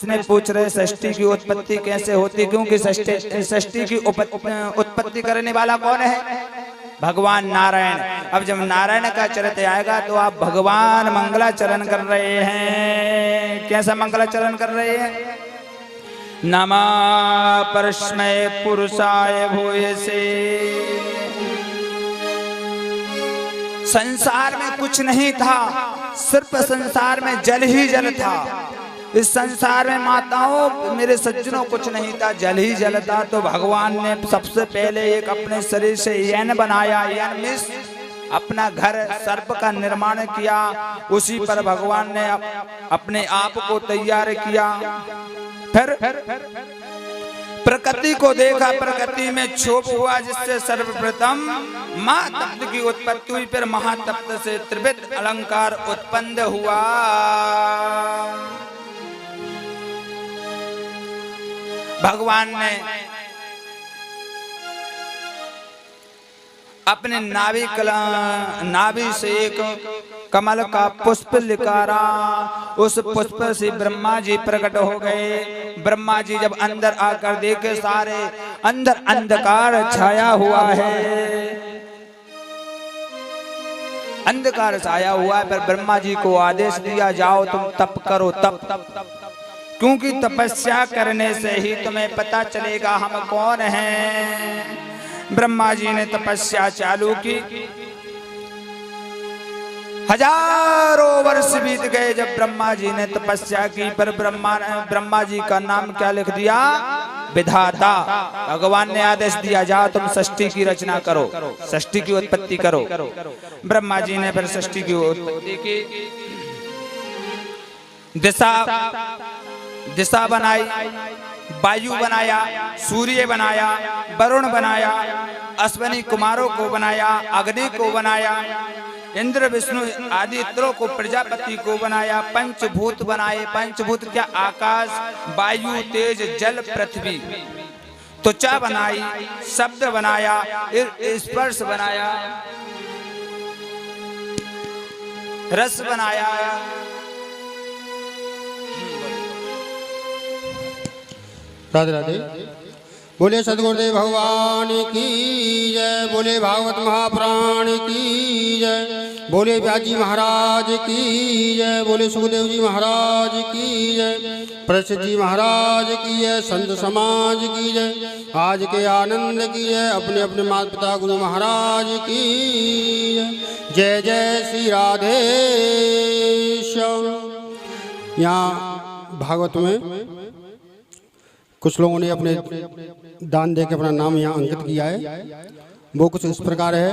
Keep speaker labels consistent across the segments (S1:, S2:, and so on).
S1: इसने पूछ रहे षष्ठी की उत्पत्ति कैसे होती, क्योंकि षष्ठी की उत्पत्ति करने वाला कौन है? भगवान नारायण। अब जब नारायण का चरित्र आएगा तो आप भगवान मंगलाचरण कर रहे हैं। कैसा मंगलाचरण कर रहे हैं? नमः परस्मै पुरुषाय भूयसे। संसार में कुछ नहीं था, सिर्फ संसार में जल ही जल था। इस संसार में माताओं मेरे सज्जनों कुछ नहीं था, जल ही जल था। तो भगवान ने सबसे पहले एक अपने शरीर से यन बनाया, यन मिस अपना घर सर्प का निर्माण किया। उसी पर भगवान ने अपने आप को तैयार किया। फिर प्रकृति को देखा, प्रकृति में क्षोभ हुआ, जिससे सर्वप्रथम महातप्त की उत्पत्ति हुई। फिर महातप्त से त्रिविध अलंकार उत्पन्न हुआ। भगवान ने अपने नाभि से एक कमल का पुष्प निकाला। उस पुष्प से ब्रह्मा जी प्रकट हो गए। ब्रह्मा जी जब अंदर आकर देखे, सारे अंदर अंधकार छाया हुआ है, अंधकार छाया हुआ है। पर ब्रह्मा जी को आदेश दिया, जाओ तुम तप करो, तप, क्योंकि तपस्या करने से ही तुम्हें पता चलेगा हम कौन हैं। ब्रह्मा जी ने तपस्या चालू की। हजारों वर्ष बीत गए जब ब्रह्मा जी ने तपस्या की, पर ब्रह्मा जी का नाम क्या लिख दिया? विधाता। भगवान ने आदेश दिया, जाओ तुम षष्ठी की रचना करो, षष्ठी की उत्पत्ति करो। ब्रह्मा जी ने फिर षष्ठी की उत्पत्ति की। दिशा बनाई, वायु बनाया, सूर्य बनाया, वरुण बनाया, अश्वनी कुमारों को बनाया, अग्नि को बनाया, इंद्र विष्णु आदि इत्रों को, प्रजापति को बनाया, पंचभूत बनाए। पंचभूत क्या? आकाश, वायु, तेज, जल, पृथ्वी। त्वचा बनाई, शब्द बनाया, स्पर्श बनाया, रस बनाया।
S2: राधे राधे। बोले सदगुरुदेव भगवान की जय, बोले भागवत महापुराण की जय, बोले व्यास जी महाराज की जय, बोले सुखदेव जी महाराज की जय, प्रसिद्ध जी महाराज की जय, संत समाज की जय, आज के आनंद की जय, अपने अपने माता पिता गुरु महाराज की जय। जय जय श्री राधे श्याम। यहाँ भागवत में कुछ लोगों ने अपने दान दे के अपना नाम यहाँ अंकित किया है। वो कुछ इस प्रकार है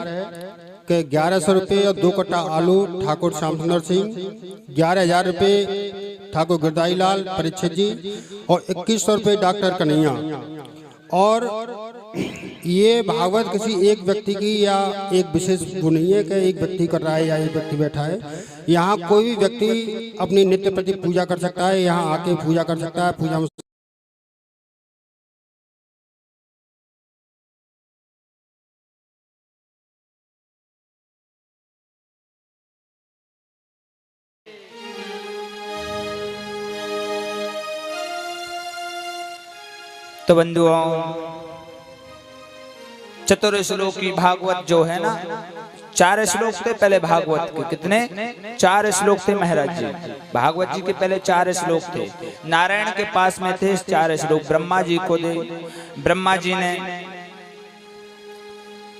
S2: कि 1100 रुपये और 2 कट्टा आलू ठाकुर श्याम सुंदर सिंह, 11,000 रुपये ठाकुर गिरदाई लाल परीक्षित जी, और 2100 रुपये डॉक्टर कन्हैया। और ये भागवत किसी एक व्यक्ति की या एक विशेष वो नहीं है कि एक व्यक्ति कर रहा है या एक व्यक्ति बैठा है। यहाँ कोई भी व्यक्ति अपनी नित्य प्रति पूजा कर सकता है, यहाँ आके पूजा कर सकता है। पूजा में
S1: तो बंधुओं, चतुर श्लोक की भागवत जो है ना, 4 श्लोक थे पहले भागवत के। कितने? 4 श्लोक थे महाराज जी। भागवत जी के पहले 4 श्लोक थे। नारायण के पास में थे 4 श्लोक, ब्रह्मा जी को दे। ब्रह्मा जी ने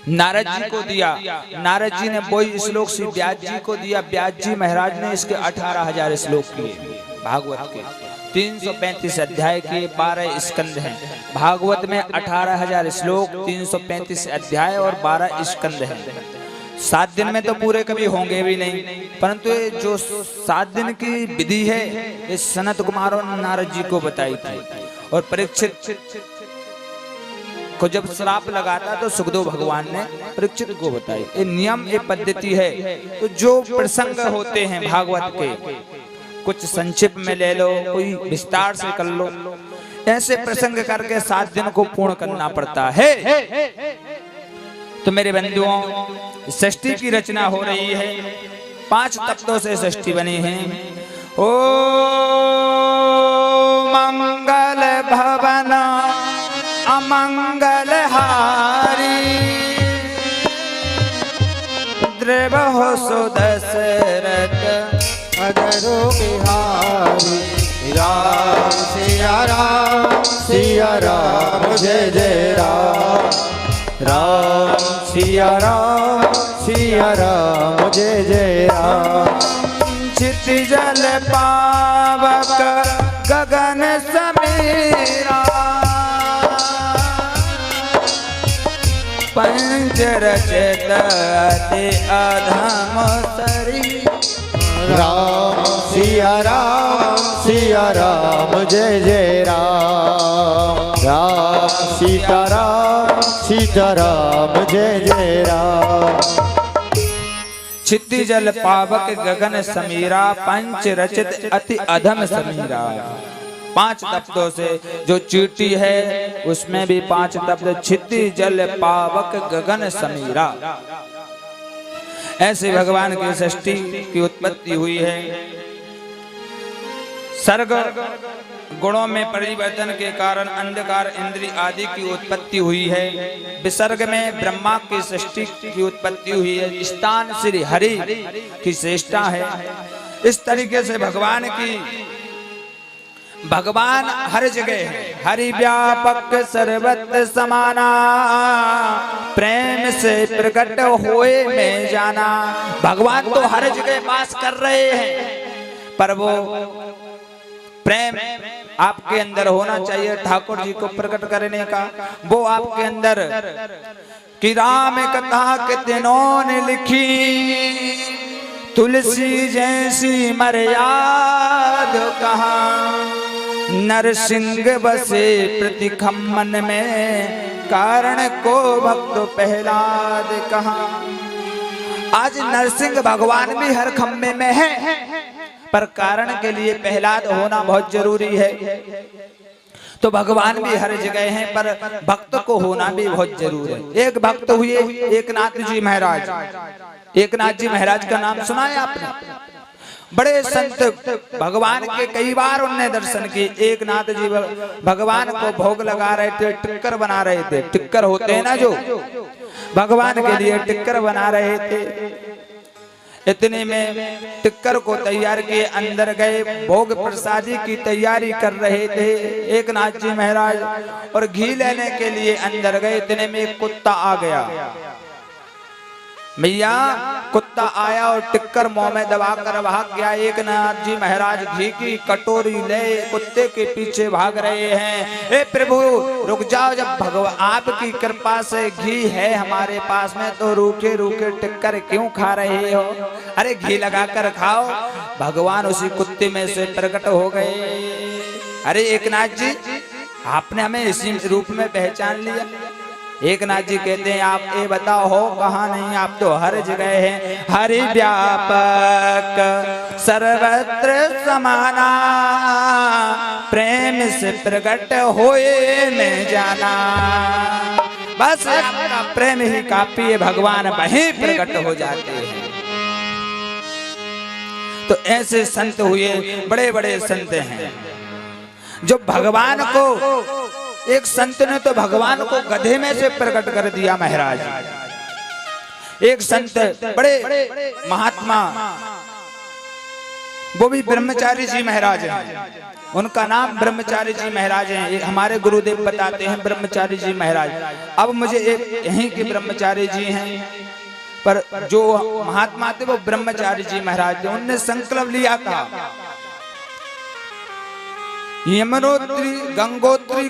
S1: नारद जी को दिया, नारद जी ने वही श्लोक से व्यास जी को दिया। व्यास जी महाराज ने इसके 18,000 श्लोक किए भागवत के। 335 अध्याय के 12 स्कंद हैं भागवत में। 18,000 श्लोक, 335 अध्याय और 12 स्कंद हैं। 7 दिन में तो पूरे कभी होंगे भी नहीं, परंतु ये जो 7 दिन की विधि है ये सनत कुमारों ने नारद जी को बताई थी। और परीक्षित को जब श्राप लगाता तो सुखदेव भगवान ने परीक्षित को बताई। ये नियम, ये पद्धति है। तो जो प्रसंग होते हैं भागवत के, कुछ संक्षिप्त में ले लो, कोई विस्तार से कर लो, ऐसे प्रसंग करके 7 दिन को पूर्ण करना पड़ता है। तो मेरे बंधुओं, षष्ठी की रचना हो रही है। 5 तत्वों से षष्ठी बनी है। ओ मंगलहारी द्रव हो सुदशरथ
S2: अधरो बिहारी राम सिया राम जय जय राम राम सिया राम जय जय राम
S1: चिति जल पावक गगन समीरा पंच रचित अति अधम सरी
S2: राम सिया राम जय जय राम राम सीता राम जय जय राम
S1: छिति जल पावक गगन समीरा पंच रचित अति अधम समीरा। 5 तप्तों से जो चीटी है उसमें भी 5 तप्त छिति जल पावक गगन समीरा। ऐसे भगवान की सृष्टि की उत्पत्ति हुई है। सर्ग गुणों में परिवर्तन के कारण अंधकार इंद्री आदि की उत्पत्ति हुई है। विसर्ग में ब्रह्मा की सृष्टि की उत्पत्ति हुई है। स्थान श्री हरि की श्रेष्ठता है। इस तरीके से भगवान हर जगह है। हरि व्यापक सर्वत्र समाना प्रेम से प्रकट होए में जाना। भगवान तो हर जगह वास कर रहे हैं पर वो प्रेम आपके अंदर होना चाहिए ठाकुर जी को प्रकट करने का। वो आपके अंदर कि राम कथा कितनों ने लिखी तुलसी जैसी मर्याद कहा नरसिंह बसे प्रति खम्मन में कारण को भक्त प्रहलाद कहा। आज नरसिंह भगवान भी हर खम्मे में है पर कारण के लिए प्रहलाद होना बहुत जरूरी है। तो भगवान भी हर जगह हैं पर भक्त को होना भी बहुत जरूरी है। एक भक्त हुए एकनाथ जी महाराज। एकनाथ जी महाराज का नाम सुना है आपने? बड़े संत भगवान के कई बार उनने दर्शन किए। एकनाथ जी भगवान को भोग लगा रहे थे, टिक्कर बना रहे थे। टिक्कर होते हैं ना जो भगवान के लिए टिक्कर बना रहे थे। इतने में टिक्कर को तैयार किए अंदर गए भोग प्रसादी की तैयारी कर रहे थे एकनाथ जी महाराज और घी लेने के लिए अंदर गए। इतने में एक कुत्ता आ गया। भैया कुत्ता आया और टिक्कर मुंह में दबाकर भाग गया। एकनाथ जी महाराज घी की कटोरी ले कुत्ते के पीछे भाग रहे हैं। ए प्रभु रुक जाओ, जब भगवान आपकी कृपा से घी है हमारे पास में तो रूखे रूखे टिक्कर क्यों खा रहे हो? अरे घी लगाकर खाओ। भगवान उसी कुत्ते में से प्रकट हो गए। अरे एकनाथ जी आपने हमें इसी रूप में पहचान लिया। एकनाथ जी कहते हैं आप ये बताओ हो कहाँ नहीं, आप तो हर जगह हैं। हरि व्यापक सर्वत्र समाना प्रेम से प्रकट होए में जाना। बस आपका प्रेम ही काफी है, भगवान वहीं प्रकट हो जाते हैं। तो ऐसे संत हुए, बड़े बड़े संत हैं जो भगवान को, एक संत ने तो भगवान को गधे में से प्रकट कर दिया महाराज। एक संत बड़े महात्मा वो भी ब्रह्मचारी जी महाराज हैं। उनका नाम ब्रह्मचारी जी महाराज हैं। हमारे गुरुदेव बताते हैं ब्रह्मचारी जी महाराज। अब मुझे एक यहीं के ब्रह्मचारी जी हैं पर जो महात्मा थे वो ब्रह्मचारी जी महाराज थे। उनने संकल्प लिया था यमुनोत्री गंगोत्री